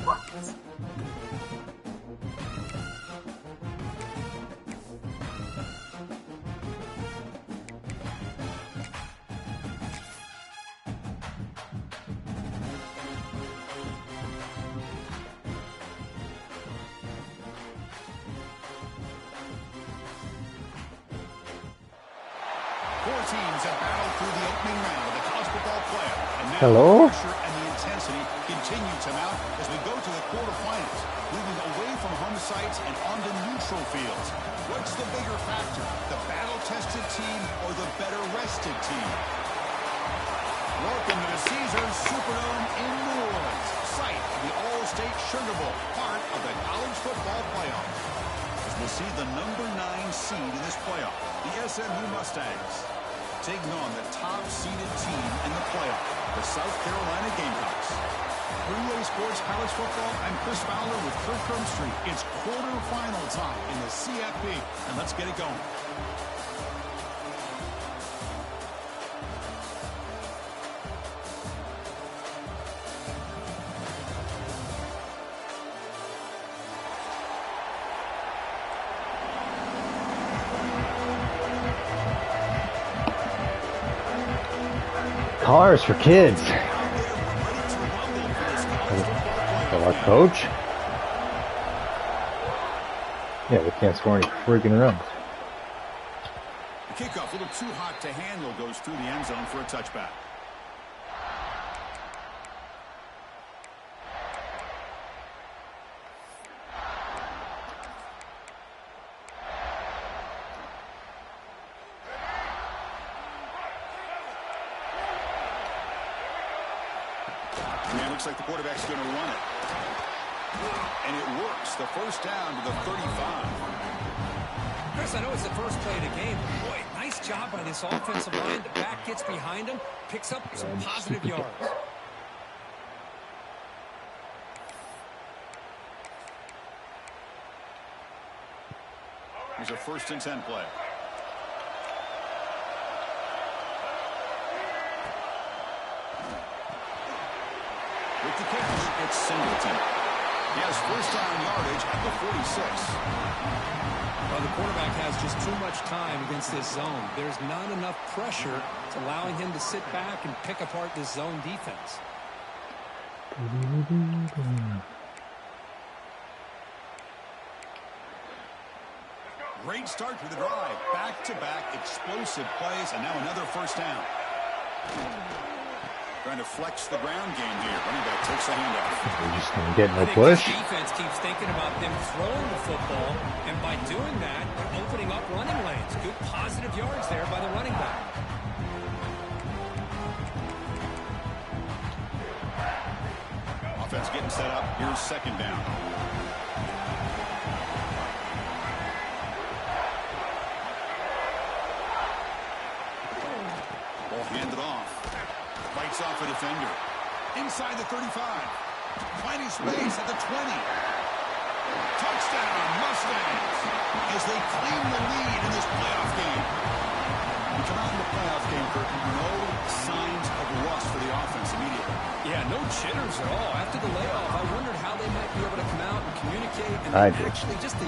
Four teams have battled through the opening round of the college football playoff. And now Hello? the pressure and the intensity continue to mount as we go to the quarterfinals, moving away from home sites and onto neutral fields. What's the bigger factor, the battle-tested team or the better-rested team? Welcome to the Caesars Superdome in New Orleans, site of the All-State Sugar Bowl, part of the college football playoff. As we'll see the number 9 seed in this playoff, the SMU Mustangs, taking on the top-seeded team in the playoff, the South Carolina Gamecocks. For EA Sports College Football, I'm Chris Fowler with Kirk Herbstreit. It's quarterfinal time in the CFP, and let's get it going. Cars for kids. Our coach? Yeah, we can't score any freaking runs. The kickoff, a little too hot to handle, goes through the end zone for a touchback. Looks like the quarterback's going to run it. And it works. The first down to the 35. Chris, I know it's the first play of the game, but boy, nice job by this offensive line. The back gets behind him, picks up some positive yards. Here's a 1st and 10 play. With the catch, it's Singleton. He has first down yardage at the 46. Well, the quarterback has just too much time against this zone. There's not enough pressure to allowing him to sit back and pick apart this zone defense. Great start to the drive. Back-to-back explosive plays, and now another first down. Trying to flex the ground game here. Running back takes a handoff. We're just going to get no push. The defense keeps thinking about them throwing the football, and by doing that, they're opening up running lanes. Good positive yards there by the running back. Offense getting set up. Here's second down. Ball handed off. Fights off a defender. Inside the 35. Finding space at the 20. Touchdown, Mustangs, as they claim the lead in this playoff game. We come out in the playoff game, Kirk, no signs of rust for the offense immediately. Yeah, no jitters at all. After the layoff, I wondered how they might be able to come out and communicate. And actually just the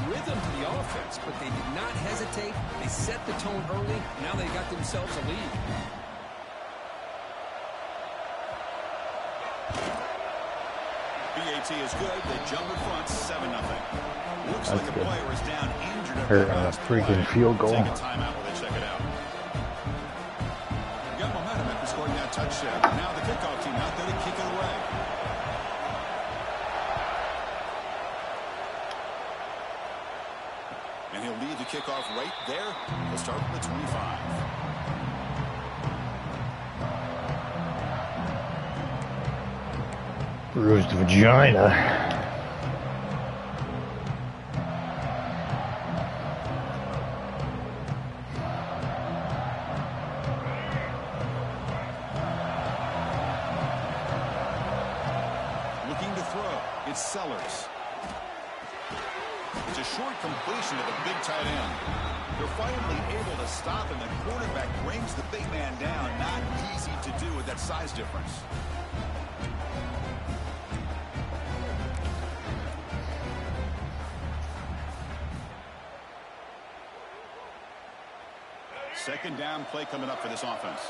rhythm to the offense. But they did not hesitate. They set the tone early. Now they got themselves a lead. BAT is good. They jump in front, 7-0. Looks like a player is down injured after Her freaking field goal. Take a timeout while they check it out. Got momentum after scoring that touchdown. Now the kickoff team out there to kick it away. And he'll lead the kickoff right there. He'll start from the 25. Bruised vagina. Looking to throw. It's Sellers. It's a short completion to the big tight end. They're finally able to stop, and the quarterback brings the big man down. Not easy to do with that size difference. second down play coming up for this offense.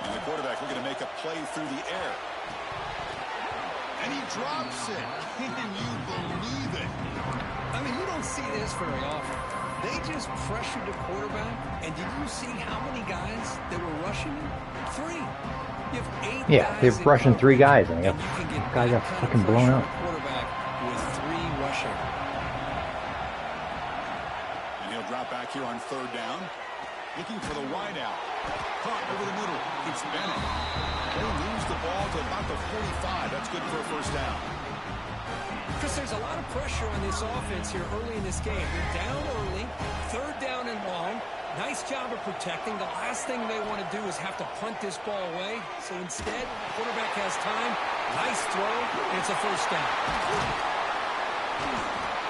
And the quarterback looking to make a play through the air. And he drops it. Can you believe it? I mean, you don't see this very often. They just pressured the quarterback. And did you see how many guys that were rushing him? 3. You have 8 Yeah, guys they're rushing 3 guys, and you the can get guy got that kind of fucking blown pressure on out. the quarterback with 3 rushing. And he'll drop back here on third down. Looking for the wide out. Caught over the middle. It's Bennett. They lose the ball to about the 45. That's good for a first down. Because there's a lot of pressure on this offense here early in this game. They're down early, third down and long. Nice job of protecting. The last thing they want to do is have to punt this ball away. So instead, the quarterback has time. Nice throw, and it's a first down.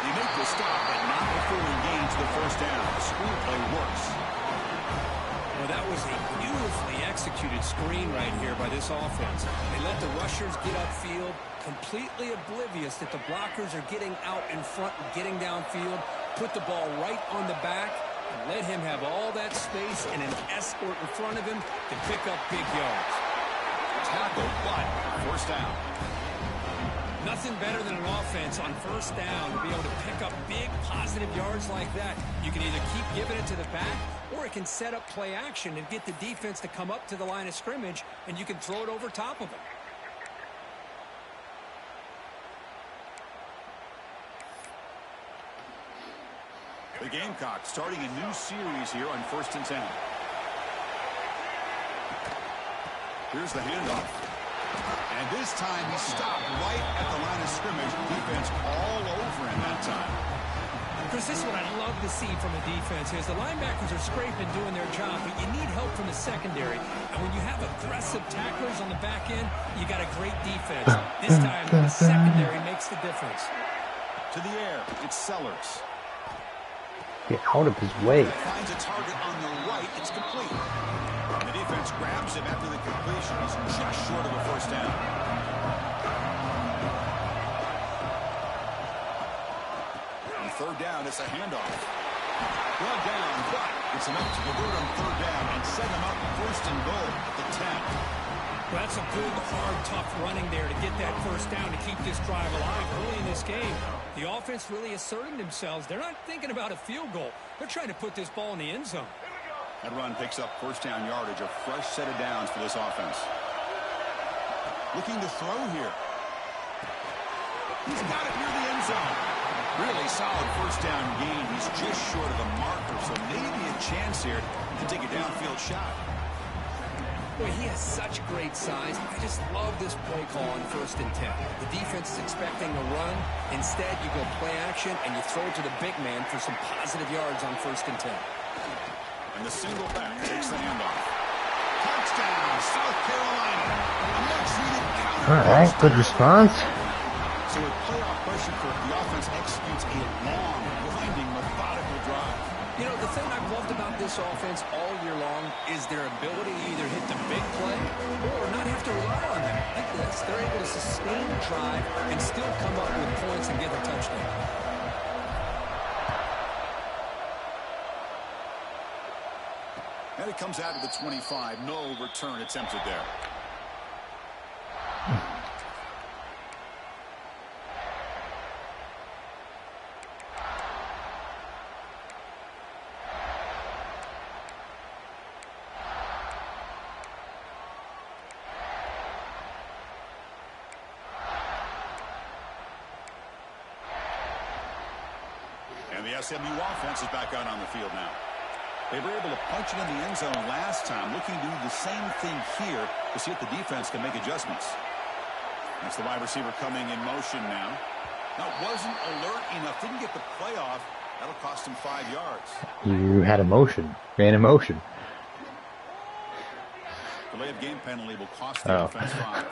They make the stop, but not before he gains the first down. The screenplay works. Well, that was a beautifully executed screen right here by this offense. They let the rushers get upfield, completely oblivious that the blockers are getting out in front and getting downfield, put the ball right on the back, and let him have all that space and an escort in front of him to pick up big yards. Tackle, but first down. Nothing better than an offense on first down to be able to pick up big positive yards like that. You can either keep giving it to the back, or it can set up play action and get the defense to come up to the line of scrimmage, and you can throw it over top of them. The Gamecocks starting a new series here on 1st and 10. Here's the handoff. And this time he stopped right at the line of scrimmage. Defense all over him that time. Chris, this is what I love to see from a defense is the linebackers are scraping, doing their job, but you need help from the secondary. And when you have aggressive tacklers on the back end, you got a great defense. This time, the secondary makes the difference. To the air, it's Sellers. Get out of his way. Finds a target on the right. It's complete. And the defense grabs him after the completion. He's just short of a first down. On third down, it's a handoff. Well down, but it's enough to convert on third down and set him up first and goal at the 10. Well, that's a good, hard, tough running there to get that first down to keep this drive alive early in this game. The offense really asserting themselves. They're not thinking about a field goal. They're trying to put this ball in the end zone. That run picks up first down yardage, a fresh set of downs for this offense. Looking to throw here. He's got it near the end zone. Really solid first down gain. He's just short of the marker, so maybe a chance here to take a downfield shot. Boy, he has such great size. I just love this play call on 1st and 10. The defense is expecting a run. Instead, you go play action, and you throw it to the big man for some positive yards on 1st and 10. And the single back takes the handoff. Touchdown, South Carolina. A much-needed counter. All right, good response. So with playoff pressure, the offense executes a long, winding, methodical drive. You know, the thing I've loved about this offense all year long is their ability to either hit the big play or not have to rely on them. Like this, they're able to sustain the drive and still come up with points and get a touchdown. And it comes out of the 25. No return attempted there. And the SMU offense is back out on the field now. They were able to punch it in the end zone last time, looking to do the same thing here to see if the defense can make adjustments. That's the wide receiver coming in motion now. Now, wasn't alert enough, didn't get the play off. That'll cost him 5 yards. You had emotion. Ran emotion. Delay of game penalty will cost the offense 5.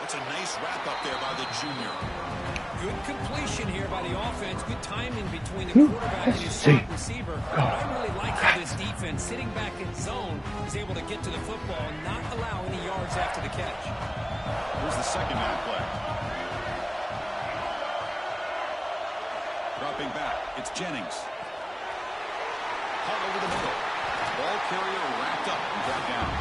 That's a nice wrap-up there by the junior. Good completion here by the offense. Good timing between the quarterback and his slot receiver. But I really like how this defense, sitting back in zone, is able to get to the football and not allow any yards after the catch. Here's the second down play. Dropping back, it's Jennings. All over the middle. Ball carrier wrapped up and brought down.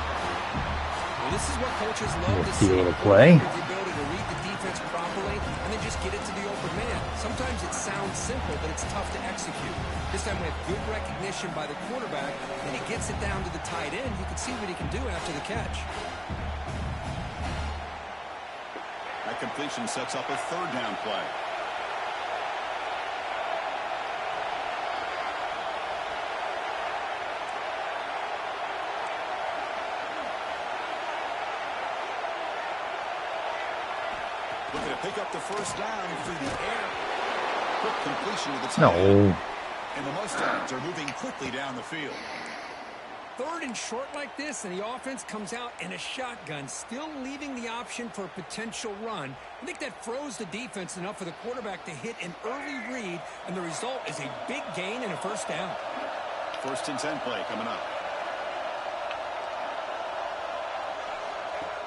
Well, this is what coaches love to see. To play. The ability to read the defense properly and then just get it to the open man. Sometimes it sounds simple, but it's tough to execute. This time we have good recognition by the quarterback, and he gets it down to the tight end. You can see what he can do after the catch. That completion sets up a third down play. Looking to pick up the first down through the air. Quick completion to the tight end. And the Mustangs are moving quickly down the field. Third and short like this, and the offense comes out in a shotgun, still leaving the option for a potential run. I think that froze the defense enough for the quarterback to hit an early read, and the result is a big gain and a first down. 1st and 10 play coming up.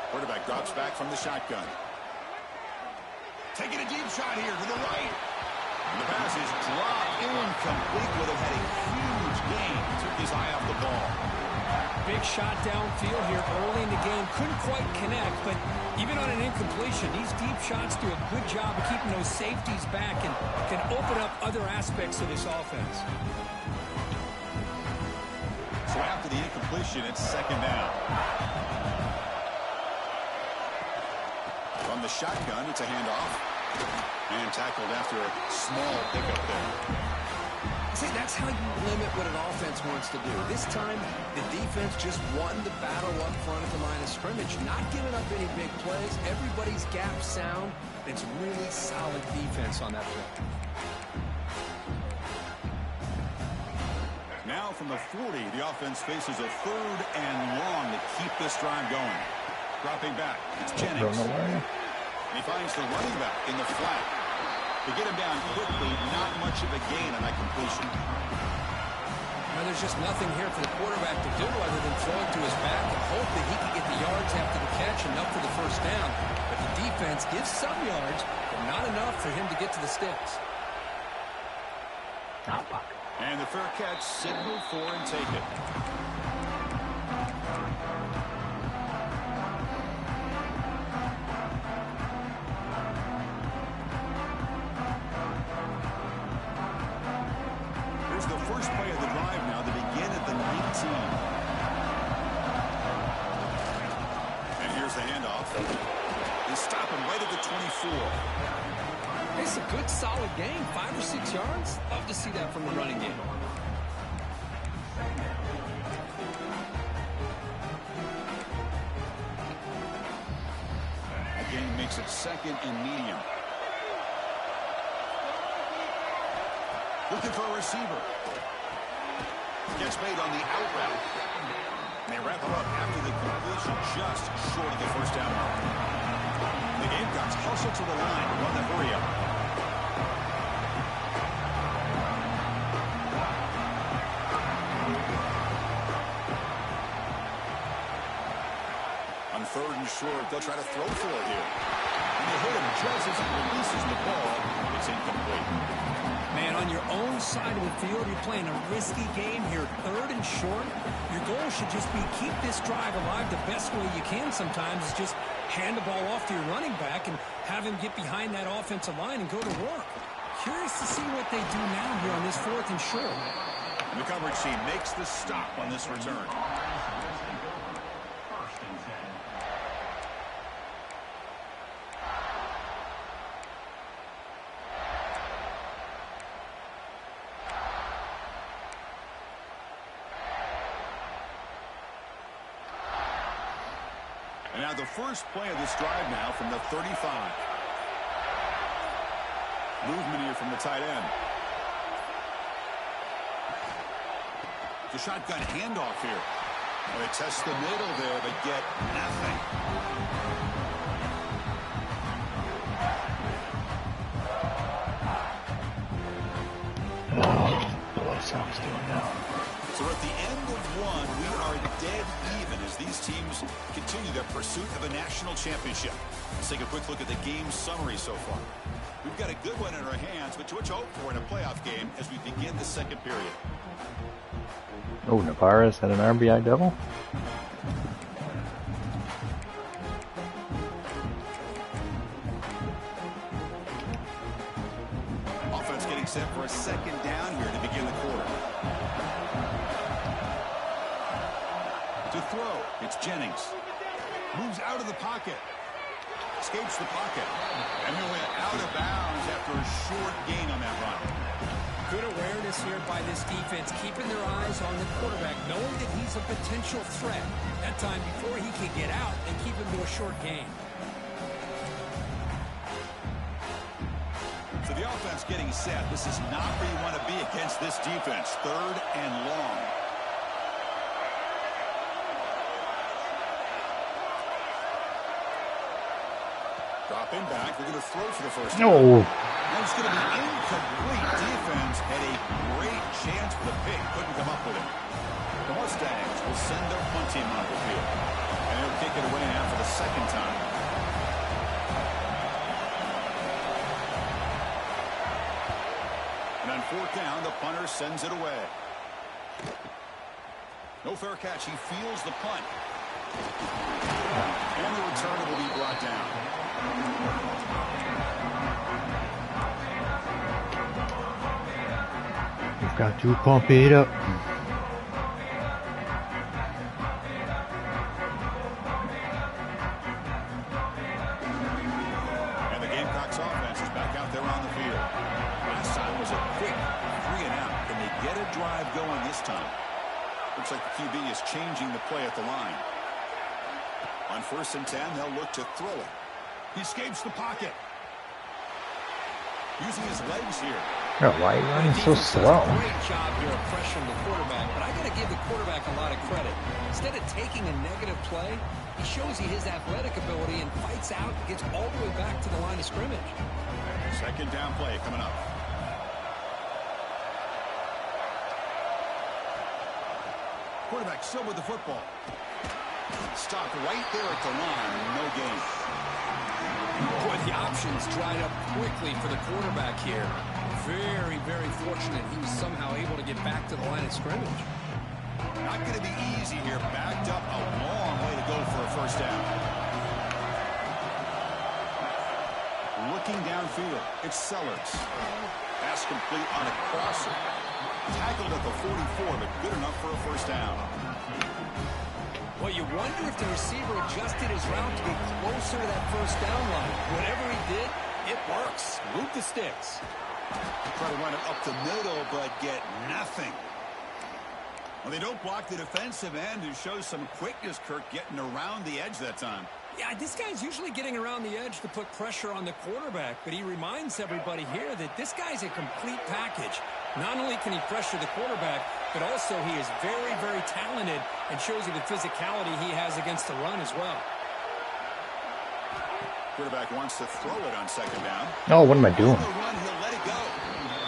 Quarterback drops back from the shotgun. Taking a deep shot here to the right. And the pass is dropped incomplete. Would have had a huge gain. Took his eye off the ball. Big shot downfield here early in the game. Couldn't quite connect, but even on an incompletion, these deep shots do a good job of keeping those safeties back and can open up other aspects of this offense. So after the incompletion, it's second down. From the shotgun, it's a handoff. And tackled after a small pickup there. See, that's how you limit what an offense wants to do. This time, the defense just won the battle up front at the line of scrimmage, not giving up any big plays. Everybody's gap sound. It's really solid defense on that play. Now from the 40, the offense faces a 3rd and long to keep this drive going. Dropping back, it's Jennings. And he finds the running back in the flat. To get him down quickly, not much of a gain on that completion. Well, there's just nothing here for the quarterback to do other than throw it to his back and hope that he can get the yards after the catch, enough for the first down. But the defense gives some yards, but not enough for him to get to the sticks. And the fair catch signaled for and take it. The first play of the drive now to begin at the 19. And here's the handoff. They stop him right at the 24. It's a good, solid game. 5 or 6 yards. Love to see that from the running game. That gain makes it 2nd and medium. Looking for a receiver. Gets made on the out route. They wrap it up after the completion, just short of the first down mark. The Gamecocks hustle to the line, run the hurry up. On 3rd and short, they'll try to throw for it here. And they hit him just as he releases the ball. It's incomplete. Man, on your own side of the field, you're playing a risky game here. 3rd and short. Your goal should just be keep this drive alive the best way you can sometimes is just hand the ball off to your running back and have him get behind that offensive line and go to work. Curious to see what they do now here on this 4th and short. And the coverage team makes the stop on this return. And now the first play of this drive now from the 35. Movement here from the tight end. The shotgun handoff here. They test the middle there, but get nothing. these teams continue their pursuit of a national championship. Let's take a quick look at the game summary so far. We've got a good one in our hands, but what you hope for in a playoff game as we begin the second period. Oh, Navarez had an RBI double. Offense getting set for a second down here to begin the quarter. To throw, it's Jennings. Moves out of the pocket. Escapes the pocket. And he went out of bounds after a short gain on that run. Good awareness here by this defense, keeping their eyes on the quarterback, knowing that he's a potential threat. That time, before he can get out, they keep him to a short gain. So the offense getting set. This is not where you want to be against this defense. 3rd and long. Dropping back. They're going to throw for the first time. No. That's going to be incomplete. Defense had a great chance for the pick. Couldn't come up with it. The Mustangs will send their punt team on the field. And they'll kick it away now for the second time. And on 4th down, the punter sends it away. No fair catch. He feels the punt. And the return will be brought down. You've got to pump it up. And the Gamecocks offense is back out there on the field. Last time was a quick 3 and out. Can they get a drive going this time? Looks like the QB is changing the play at the line. On 1st and 10, they'll look to throw it. He escapes the pocket. Using his legs here. Oh, why are you running so slow? Great job here of pressuring the quarterback, but I got to give the quarterback a lot of credit. Instead of taking a negative play, he shows he his athletic ability and fights out and gets all the way back to the line of scrimmage. Second down play coming up. Quarterback still with the football. Stopped right there at the line. No gain. Boy, the options dried up quickly for the quarterback here. Very, very fortunate he was somehow able to get back to the line of scrimmage. Not going to be easy here. Backed up a long way to go for a first down. Looking downfield, it's Sellers. Pass complete on a crosser. Tackled at the 44, but good enough for a first down. Well, you wonder if the receiver adjusted his route to get closer to that first down line. Whatever he did, it works. Move the sticks. Try to run it up the middle, but get nothing. Well, they don't block the defensive end, who shows some quickness, Kirk, getting around the edge that time. Yeah, this guy's usually getting around the edge to put pressure on the quarterback, but he reminds everybody here that this guy's a complete package. Not only can he pressure the quarterback, but also he is very, very talented and shows you the physicality he has against the run as well. Quarterback wants to throw it on second down. Oh, what am I doing? On the run, he'll let it go.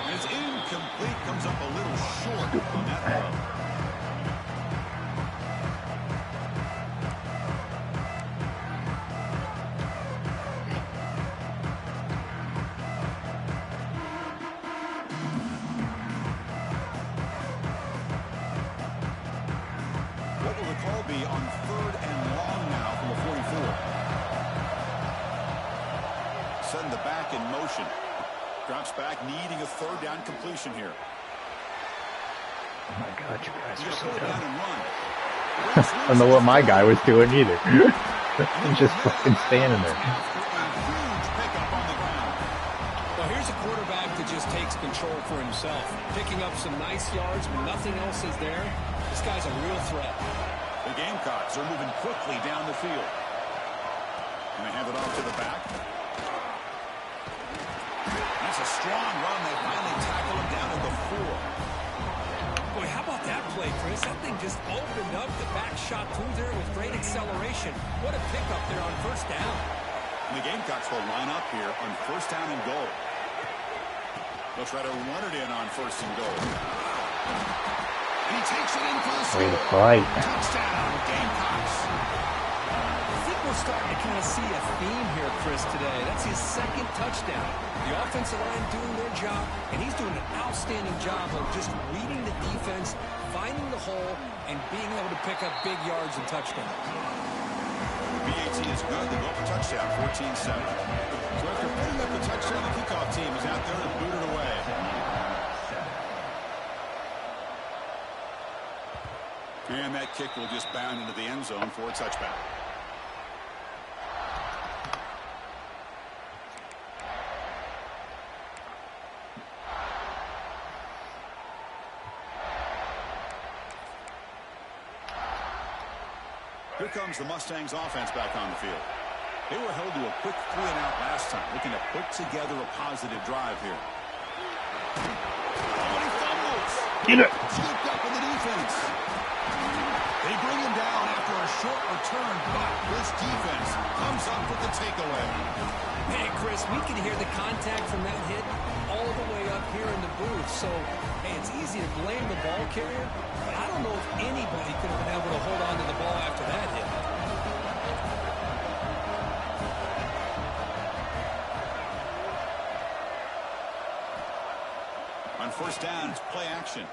And it's incomplete. Comes up a little short on that throw. What will the call be on 3rd and long now from the 44? Send the back in motion. Drops back, needing a 3rd down completion here. Oh my God, you guys He's are so going to pull it down dumb. and run. I don't know what my guy was doing either. He's just fucking standing there. After a huge pickup on the ground. Well, here's a quarterback that just takes control for himself. Picking up some nice yards when nothing else is there. This guy's a real threat. The Gamecocks are moving quickly down the field. And they hand it off to the back. That's a strong run. They finally tackle him down at the 4. Boy, how about that play, Chris? That thing just opened up. The back shot through there with great acceleration. What a pickup there on first down. And the Gamecocks will line up here on 1st down and goal. They'll try to run it in on 1st and goal. He takes it in for the Way to score. fight. Touchdown, Gamecocks. I think we're starting to kind of see a theme here, Chris, today. That's his second touchdown. The offensive line doing their job, and he's doing an outstanding job of just reading the defense, finding the hole, and being able to pick up big yards and touchdowns. BAT is good. They go up a touchdown, 14-7. So after putting up the touchdown, the kickoff team is out there to boot it away. And that kick will just bound into the end zone for a touchback. Here comes the Mustangs offense back on the field. They were held to a quick 3-and-out last time, looking to put together a positive drive here. Oh, he fumbles. Get it. Scooped up in the defense. They bring him down after a short return, but this defense comes up with the takeaway. Man, Chris, we can hear the contact from that hit all the way up here in the booth. So, hey, it's easy to blame the ball carrier, but I don't know if anybody could have been able to hold on to the ball after that hit. On first down, it's play action.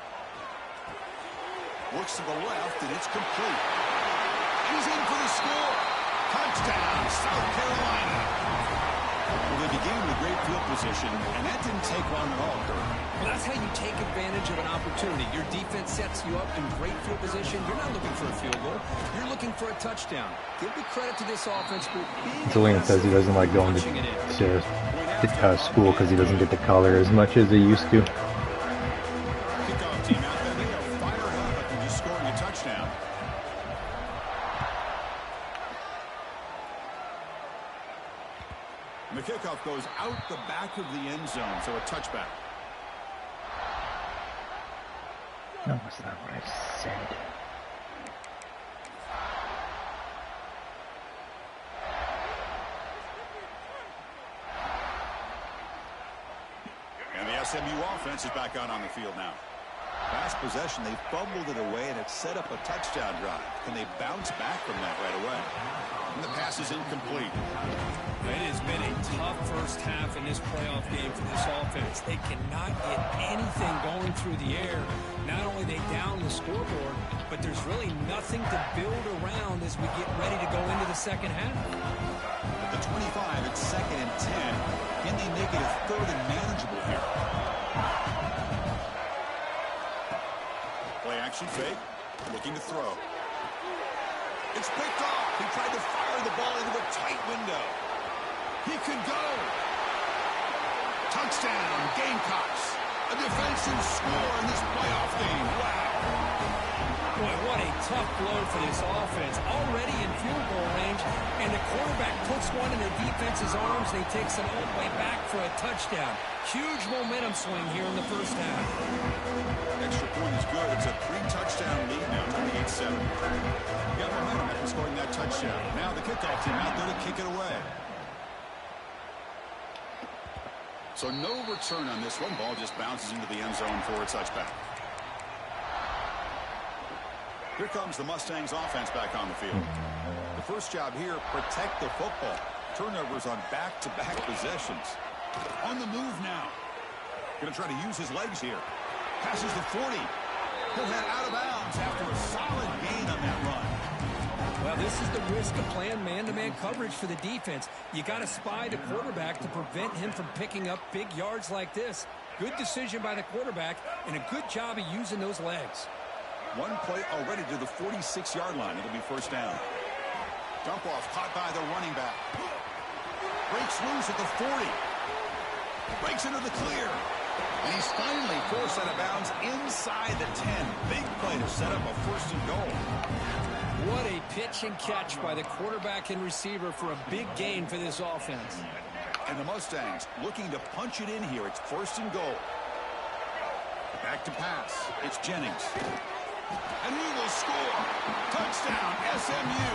Looks to the left, and it's complete. He's in for the score. Touchdown, South Carolina. Well, they began with great field position, and that didn't take long at all, Kurt. Well, that's how you take advantage of an opportunity. Your defense sets you up in great field position. You're not looking for a field goal. You're looking for a touchdown. Give the credit to this offense for being Julian says he doesn't like going to school because he doesn't get the color as much as he used to. Kickoff team out there. They are fired up after just scoring a touchdown. And the kickoff goes out the back of the end zone, so a touchback. No, that's not what I said. And the SMU offense is back out on the field now. Last possession, they fumbled it away, and it set up a touchdown drive. Can they bounce back from that right away? And the pass is incomplete. It has been a tough first half in this playoff game for this offense. They cannot get anything going through the air. Not only they down the scoreboard, but there's really nothing to build around as we get ready to go into the second half. At the 25, it's 2nd and 10. Can they make it a 3rd and manageable here? Play action fake. Looking to throw. It's picked off. He tried to fire the ball into a tight window. He could go. Touchdown, Gamecocks. A defensive score in this playoff game. Wow. Boy, what a tough blow for this offense. Already in field goal range, and the quarterback puts one in the defense's arms, and he takes it all the way back for a touchdown. Huge momentum swing here in the first half. Extra point is good. It's a 3-touchdown lead now, 28-7. Got momentum after scoring that touchdown. Now the kickoff team out there to kick it away. So no return on this one. Ball just bounces into the end zone for a touchback. Here comes the Mustangs offense back on the field. The first job here, protect the football. Turnovers on back-to-back possessions. On the move now. Going to try to use his legs here. Passes the 40. He'll head out of bounds after a solid gain on that run. Well, this is the risk of playing man-to-man coverage for the defense. You got to spy the quarterback to prevent him from picking up big yards like this. Good decision by the quarterback and a good job of using those legs. One play already to the 46-yard line. It'll be first down. Dump off caught by the running back. Breaks loose at the 40. Breaks into the clear. And he's finally forced out of bounds inside the 10. Big play to set up a 1st and goal. What a pitch and catch by the quarterback and receiver for a big gain for this offense. And the Mustangs looking to punch it in here. It's 1st and goal. Back to pass. It's Jennings. And he will score. Touchdown, SMU.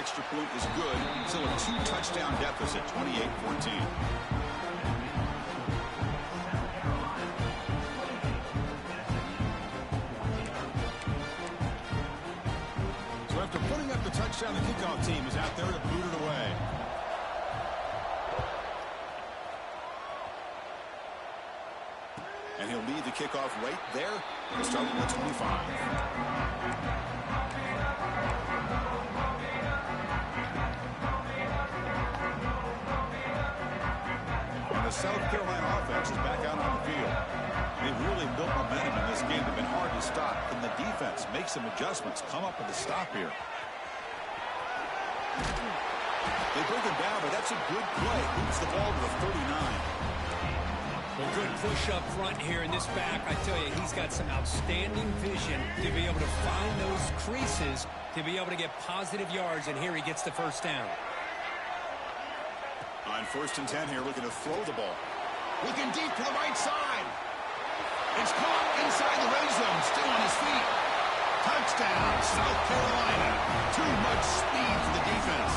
extra point is good. Still a 2-touchdown deficit, 28-14. So after putting up the touchdown, the kickoff team is out there to boot it away. And he'll lead the kickoff right there, starting at 25. And the South Carolina offense is back out on the field. They've really built momentum in this game. They've been hard to stop. Can the defense make some adjustments, come up with a stop here? They break it down, but that's a good play. Moves the ball to the 39. Well, good push up front here in this back. I tell you, he's got some outstanding vision to be able to find those creases, to be able to get positive yards, and here he gets the first down. On 1st and 10 here, looking to throw the ball. Looking deep to the right side. It's caught inside the red zone, still on his feet. Touchdown, South Carolina. Too much speed for the defense.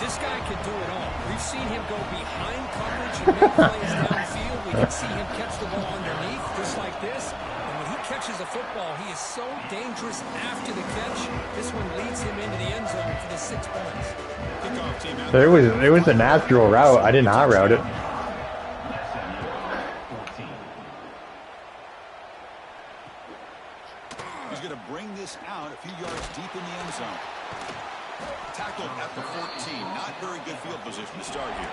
This guy can do it all. We've seen him go behind coverage and make plays downfield. We can see him catch the ball underneath, just like this. And when he catches a football, he is so dangerous after the catch. This one leads him into the end zone for the 6 points. It was a natural route. I did not route it. He's going to bring this out a few yards deep in the end zone. Tackled at the 14. Not very good field position to start here.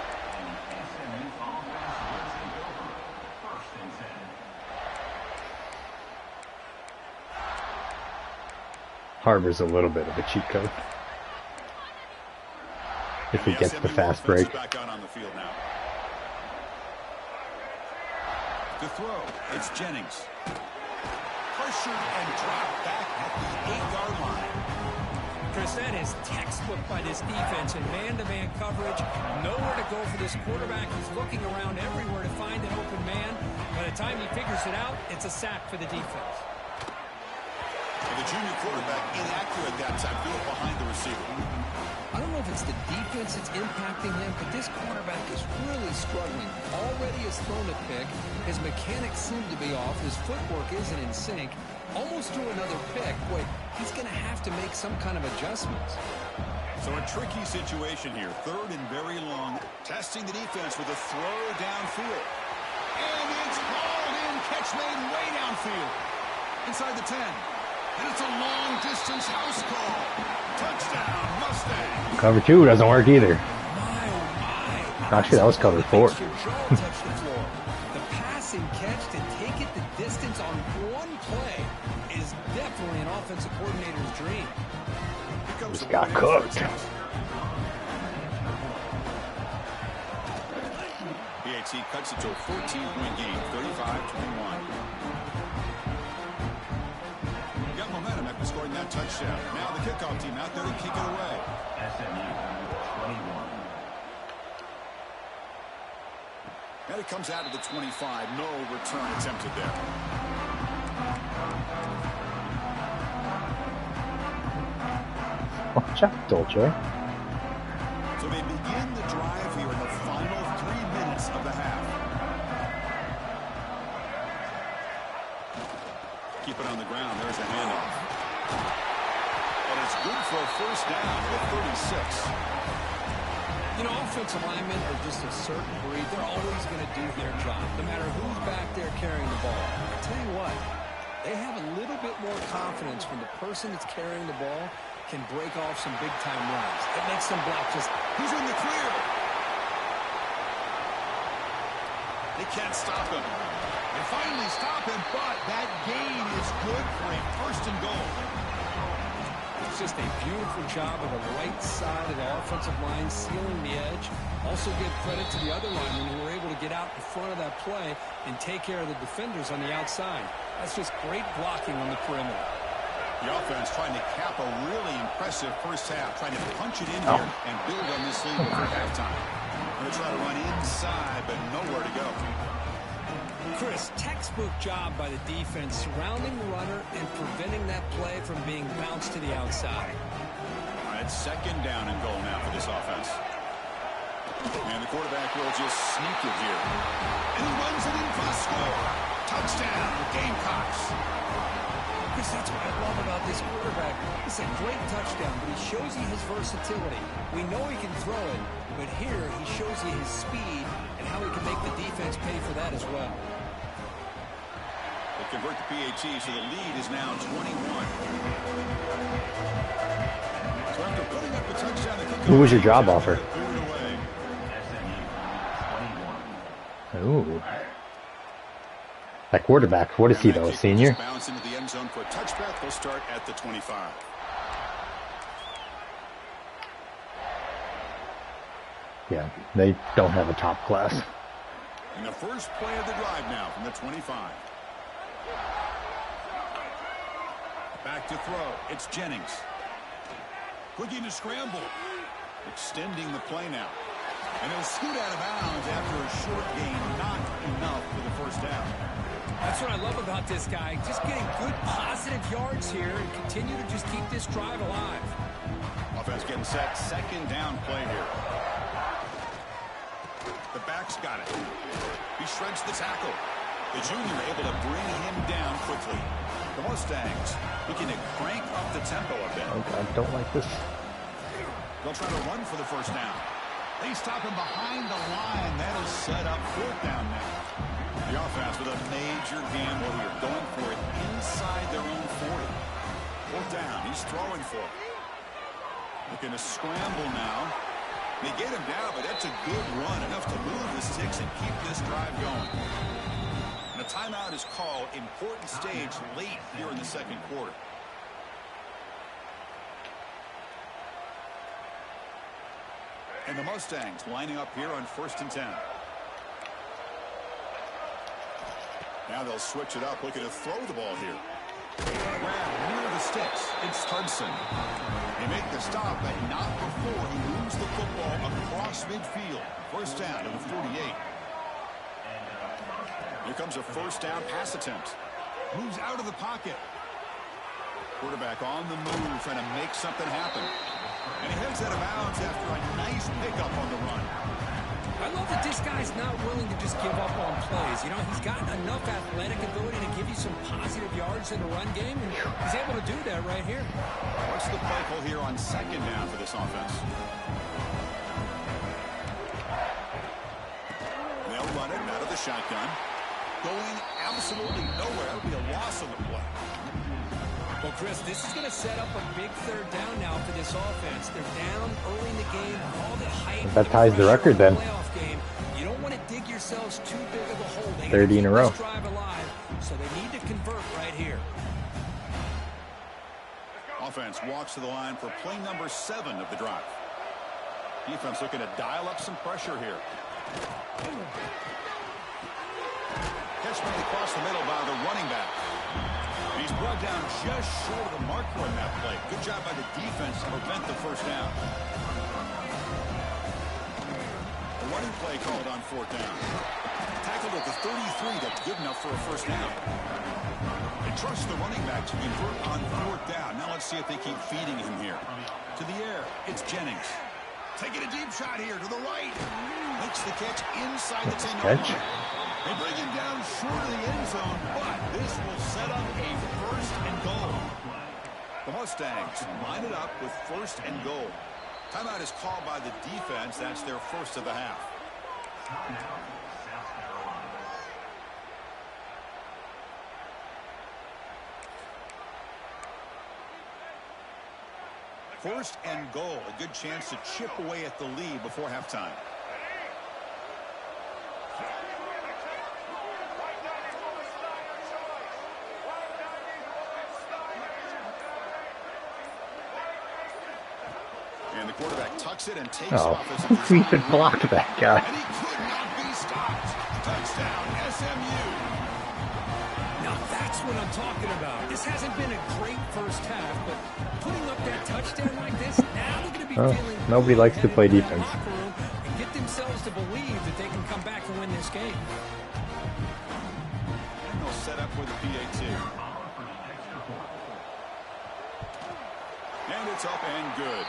Harbor's a little bit of a cheat code. If he gets the fast break. Back out on the field now. To throw, it's Jennings. Pressured and dropped back at the 8-yard line. Chris, that is textbook by this defense in man-to-man coverage. Nowhere to go for this quarterback. He's looking around everywhere to find an open man. By the time he figures it out, it's a sack for the defense. And the junior quarterback inaccurate that time, threw it behind the receiver. I don't know if it's the defense that's impacting him, but this quarterback is really struggling. Already has thrown a pick. His mechanics seem to be off. His footwork isn't in sync. Almost threw another pick. Boy, he's going to have to make some kind of adjustments. So a tricky situation here. 3rd and very long. Testing the defense with a throw downfield. And it's hauled in. Catch made way downfield. Inside the 10. And it's a long-distance house call. Touchdown, Mustang. Cover 2 doesn't work either. Actually, that was cover 4. The passing catch to take it the distance on one play is definitely an offensive coordinator's dream. Just got cooked. PAT cuts it to a 14-point game, 35-21. Got momentum after scoring that touchdown. Now the kickoff team out there to kick it away. And it comes out of the 25. No return attempted there. Watch out, Dolce. So they begin the drive here in the final 3 minutes of the half. Keep it on the ground. There's the handoff. And it's good for a first down at 36. You know, offensive linemen are just a certain breed. They're always going to do their job, no matter who's back there carrying the ball. I tell you what, they have a little bit more confidence when the person that's carrying the ball can break off some big-time runs. It makes them block just, who's in the clear? They can't stop him. They finally stop him, but that gain is good for a 1st and goal. It's just a beautiful job of the right side of the offensive line, sealing the edge. Also give credit to the other linemen who were able to get out in front of that play and take care of the defenders on the outside. That's just great blocking on the perimeter. The offense trying to cap a really impressive first half, trying to punch it in here and build on this lead before halftime. Going to try to run inside, but nowhere to go. Chris, textbook job by the defense surrounding the runner and preventing that play from being bounced to the outside. All right, That's second down and goal now for this offense. And the quarterback will just sneak it here. And he runs it in for the score. Touchdown, Gamecocks. Chris, that's what I love about this quarterback. It's a great touchdown, but he shows you his versatility. We know he can throw it, but here he shows you his speed and how he can make the defense pay for that as well. They convert the PAT, so the lead is now 21. So after putting up a touchdown, who was your job offer? Ooh. That quarterback, what is he though, a senior? Bounce into the end zone for a touchback. They'll start at the 25. Yeah, they don't have a top class. And the first play of the drive now from the 25. Back to throw. It's Jennings. Looking to scramble. Extending the play now. And he'll scoot out of bounds after a short gain. Not enough for the first down. That's what I love about this guy. Just getting good positive yards here and continue to just keep this drive alive. Offense getting set. Second down play here. The back's got it. He shreds the tackle. The junior able to bring him down quickly. The Mustangs looking to crank up the tempo a bit. Oh, I don't like this. They'll try to run for the first down. They stop him behind the line. That'll set up fourth down now. The offense with a major gamble here, going for it inside their own 40. Fourth down. He's throwing for it. Looking to scramble now. They get him down, but that's a good run, enough to move the sticks and keep this drive going. And a timeout is called. Important stage late here in the second quarter. And the Mustangs lining up here on 1st and 10. Now they'll switch it up, looking to throw the ball here. Grab near the sticks. It's Hudson. They make the stop, but not before he moves the football across midfield. First down to the 48. Here comes a first down pass attempt. Moves out of the pocket. Quarterback on the move, trying to make something happen. And he heads out of bounds after a nice pickup on the run. I love that this guy's not willing to just give up on plays. You know, he's got enough athletic ability to give you some positive yards in the run game, and he's able to do that right here. What's the play call here on second down for this offense? They'll run it out of the shotgun. Going absolutely nowhere. That'll be a loss on the play. Well, Chris, this is going to set up a big third down now for this offense. They're down early in the game. All the hype. That ties the record then. Game. You don't want to dig yourselves too big of a hole. They 30 in a row. Drive alive, so they need to convert right here. Offense walks to the line for play number 7 of the drive. Defense looking to dial up some pressure here. Catch made across the middle by the running back. He's brought down just short of the marker in that play. Good job by the defense to prevent the first down. The running play called on fourth down. Tackled at the 33. That's good enough for a first down. They trust the running back to convert on fourth down. Now let's see if they keep feeding him here. To the air, it's Jennings. Taking a deep shot here to the right. Makes the catch inside the 10-yard line. They bring him down short of the end zone, but this will set up a first and goal. The Mustangs line it up with first and goal. Timeout is called by the defense. That's their first of the half. First and goal. A good chance to chip away at the lead before halftime. And the quarterback tucks it and takes off. We should block that guy. And he could not be stopped. Touchdown, SMU. Now that's what I'm talking about. This hasn't been a great first half, but putting up that touchdown like this, now they're going to be feeling nobody likes to play defense. And get themselves to believe that they can come back and win this game. And they'll set up with a PAT. And And it's up and good.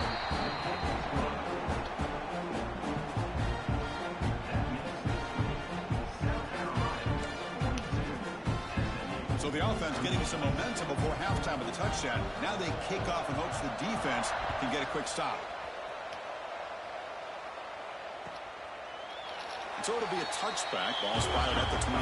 So the offense getting some momentum before halftime with the touchdown. Now they kick off in hopes the defense can get a quick stop. So it'll be a touchback. Ball spotted at the 25.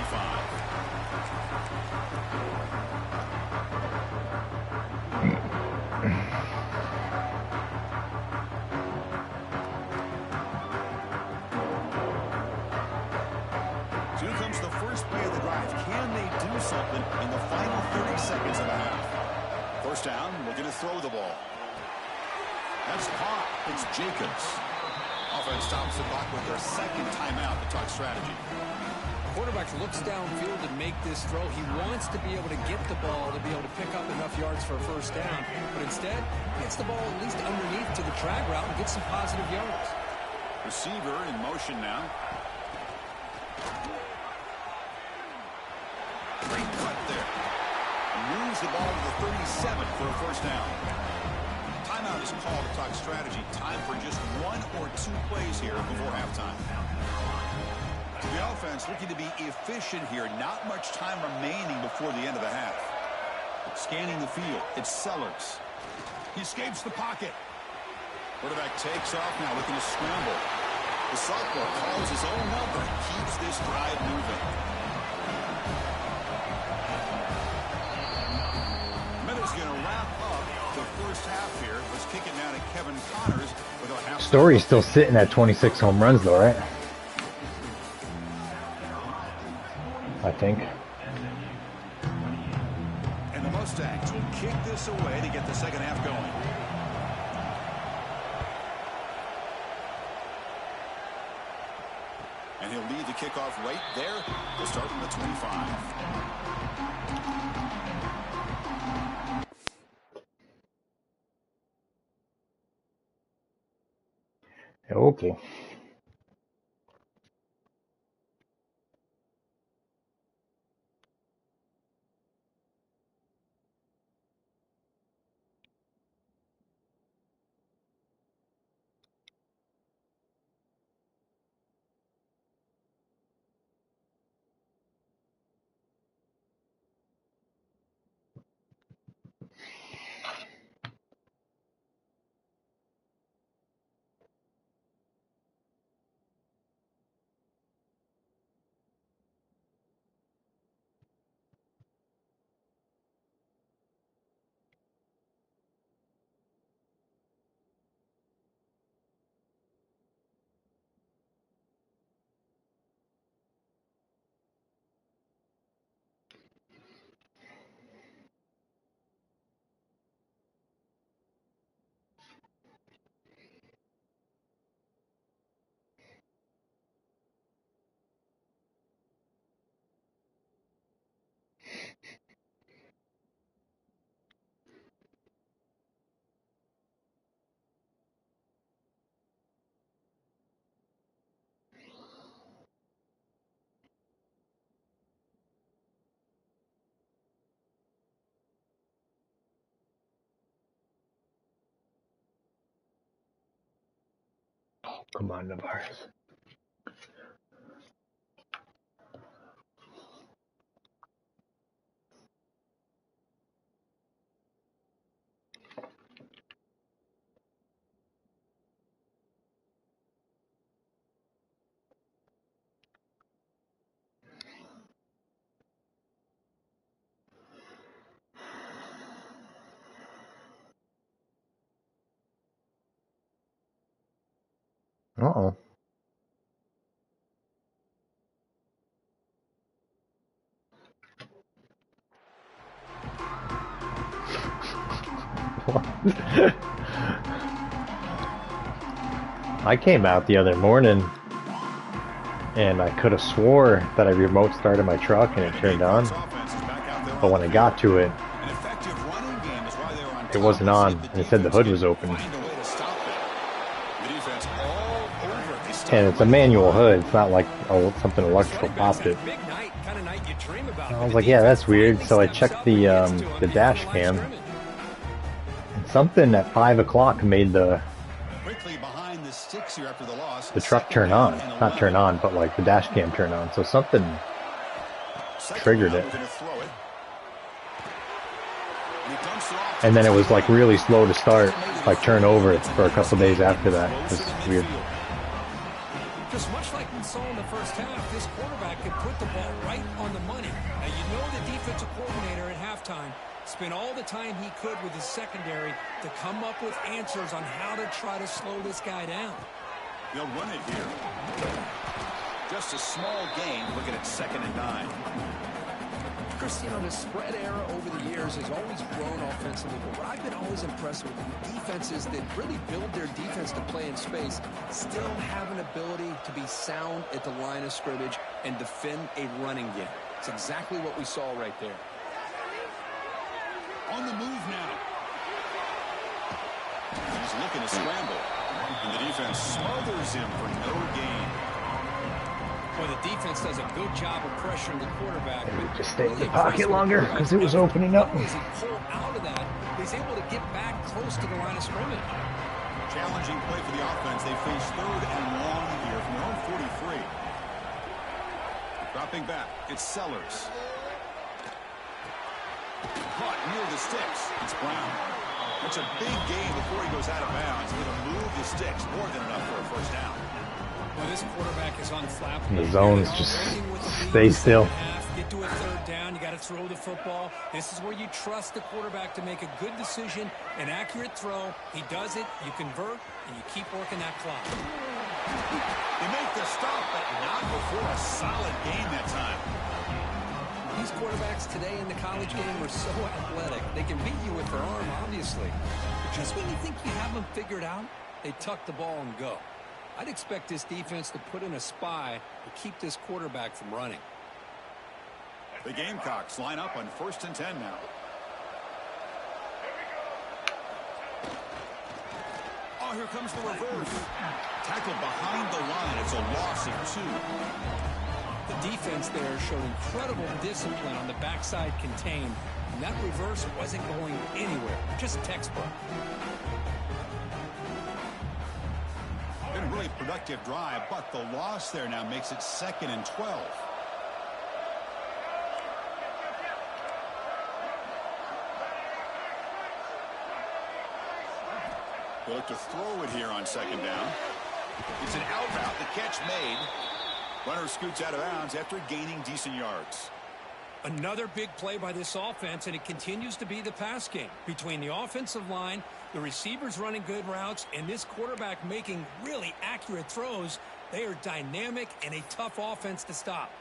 So here comes the first play of the drive. Can they do something in the final 30 seconds of the half? First down, looking to throw the ball. That's caught. It's Jacobs. Offense stops the clock with their second timeout to talk strategy. Quarterback looks downfield to make this throw. He wants to be able to get the ball to be able to pick up enough yards for a first down. But instead, gets the ball at least underneath to the drag route and gets some positive yards. Receiver in motion now. Great cut there. Moves the ball to the 37 for a first down. Timeout is called to talk strategy. Time for just 1 or 2 plays here before halftime. The offense looking to be efficient here. Not much time remaining before the end of the half. Scanning the field. It's Sellers. He escapes the pocket. Quarterback takes off now, looking to scramble. The sophomore calls his own number and keeps this drive moving. Minutes going to wrap up the first half here. Let's kick it now to Kevin Connors with a half. Story's still sitting at 26 home runs though, right? I think. And the Mustangs will kick this away to get the second half going. And he'll lead the kickoff right there. We'll start from the 25. Okay. Come on, Navarez. Uh-oh. I came out the other morning and I could have swore that I remote started my truck and it turned on, but when I got to it, it wasn't on and it said the hood was open. And it's a manual hood, it's not like something electrical popped it. I was like, yeah, that's weird, so I checked the dash cam. And something at 5 o'clock made the Quickly behind the sticks here after the loss. truck turn on. Not turn on, but like the dash cam turn on. So something triggered it. And then it was like really slow to start, like turn over for a couple days after that. It was weird. Just much like we saw in the first half, this quarterback could put the ball right on the money. Now, you know the defensive coordinator at halftime spent all the time he could with his secondary to come up with answers on how to try to slow this guy down. They'll run it here. Just a small gain, looking at 2nd and 9. Chris, you know, the spread era over the years has always grown offensively, but what I've been always impressed with defenses that really build their defense to play in space still have an ability to be sound at the line of scrimmage and defend a running game. It's exactly what we saw right there. On the move now. He's looking to scramble. And the defense smothers him for no gain. Well, the defense does a good job of pressuring the quarterback. Just stay in the pocket longer because it was opening up. As he pulled out of that, he's able to get back close to the line of scrimmage. Challenging play for the offense. They face 3rd and long here from their own 43. Dropping back, it's Sellers. Caught near the sticks. It's Brown. It's a big gain before he goes out of bounds. He's going to move the sticks more than enough for a first down. Well, this quarterback is unflappable. The zones just stay still. Get to a 3rd down. You got to throw the football. This is where you trust the quarterback to make a good decision, an accurate throw. He does it, you convert, and you keep working that clock. They make the stop, but not before a solid gain that time. These quarterbacks today in the college game are so athletic. They can beat you with their arm, obviously. But just when you think you have them figured out, they tuck the ball and go. I'd expect this defense to put in a spy to keep this quarterback from running. The Gamecocks line up on 1st and 10 now. Oh, here comes the reverse. Tackled behind the line. It's a loss of 2. The defense there showed incredible discipline on the backside contained, and that reverse wasn't going anywhere. Just textbook. Been a really productive drive, but the loss there now makes it 2nd and 12. They look to throw it here on 2nd down. It's an out route. The catch made. Runner scoots out of bounds after gaining decent yards. Another big play by this offense, and it continues to be the pass game. Between the offensive line, the receivers running good routes, and this quarterback making really accurate throws, they are dynamic and a tough offense to stop.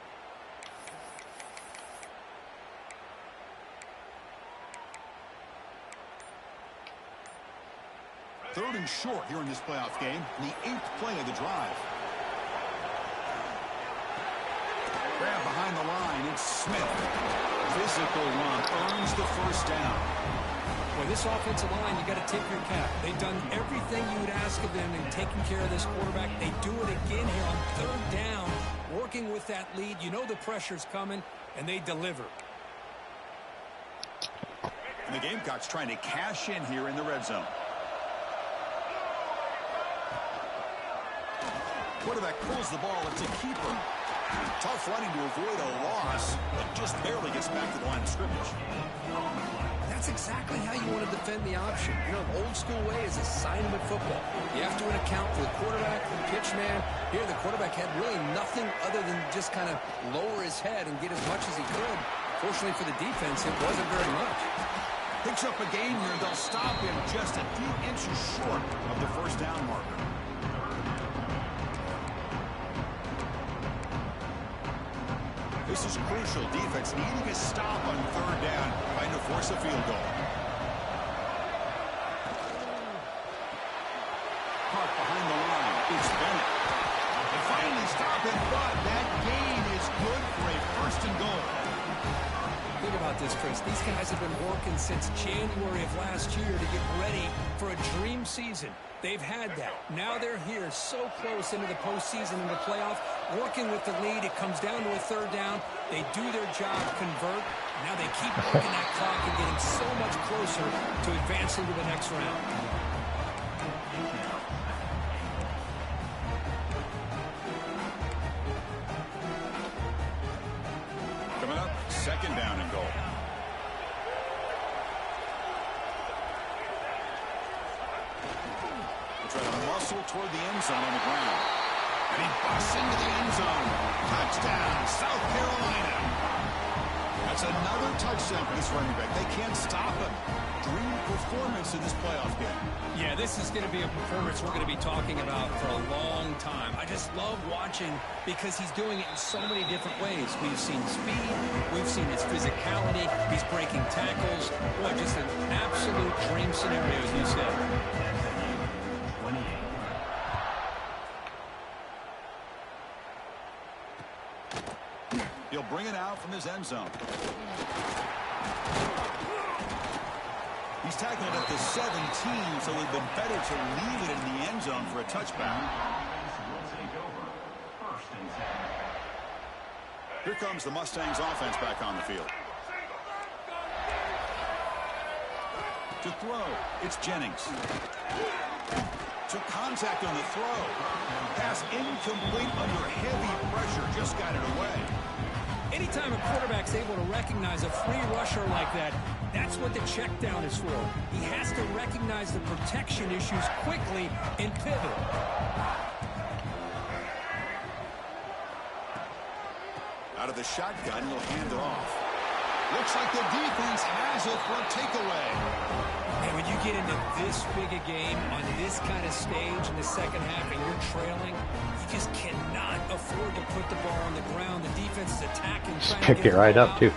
Third and short here in this playoff game, the 8th play of the drive. Grab behind the line, it's Smith. Physical run, earns the first down. Well, this offensive line, you got to tip your cap. They've done everything you would ask of them in taking care of this quarterback. They do it again here on 3rd down, working with that lead. You know the pressure's coming, and they deliver. And the Gamecocks trying to cash in here in the red zone. Quarterback pulls the ball. It's a keeper. Tough running to avoid a loss, but just barely gets back to the line of scrimmage. That's exactly how you want to defend the option. You know, old school way is assignment football. You have to account for the quarterback, the pitch man. Here, the quarterback had really nothing other than just kind of lower his head and get as much as he could. Fortunately for the defense, it wasn't very much. Picks up a gain here. They'll stop him just a few inches short of the first down marker. This is crucial. Defense needing a stop on 3rd down, trying to force a field goal. Caught behind the line. It's Bennett. They finally stop him, but that gain is good for a 1st and goal. Think about this, Chris. These guys have been working since January of last year to get ready for a dream season. They've had that. Now they're here so close into the postseason and the playoff, working with the lead. It comes down to a 3rd down. They do their job, convert, Now they keep working that clock and getting so much closer to advancing to the next round. Coming up, second down and goal. Try to muscle toward the end zone on the ground. And he busts into the end zone. Touchdown, South Carolina. That's another touchdown for this running back. They can't stop him. Dream performance in this playoff game. Yeah, this is going to be a performance we're going to be talking about for a long time. I just love watching because he's doing it in so many different ways. We've seen speed. We've seen his physicality. He's breaking tackles. Boy, just an absolute dream scenario, as you said. He'll bring it out from his end zone. He's tackled at the 17, so it would have been better to leave it in the end zone for a touchback. Here comes the Mustangs offense back on the field. To throw, it's Jennings. Took contact on the throw. Pass incomplete under heavy pressure. Just got it away. Anytime a quarterback's able to recognize a free rusher like that, that's what the check down is for. He has to recognize the protection issues quickly and pivot. Out of the shotgun, he'll hand it off. Looks like the defense has it for a takeaway. And when you get into this big a game on this kind of stage in the second half and you're trailing, you just cannot afford to put the ball on the ground. The defense is attacking. Just picked it right up, too.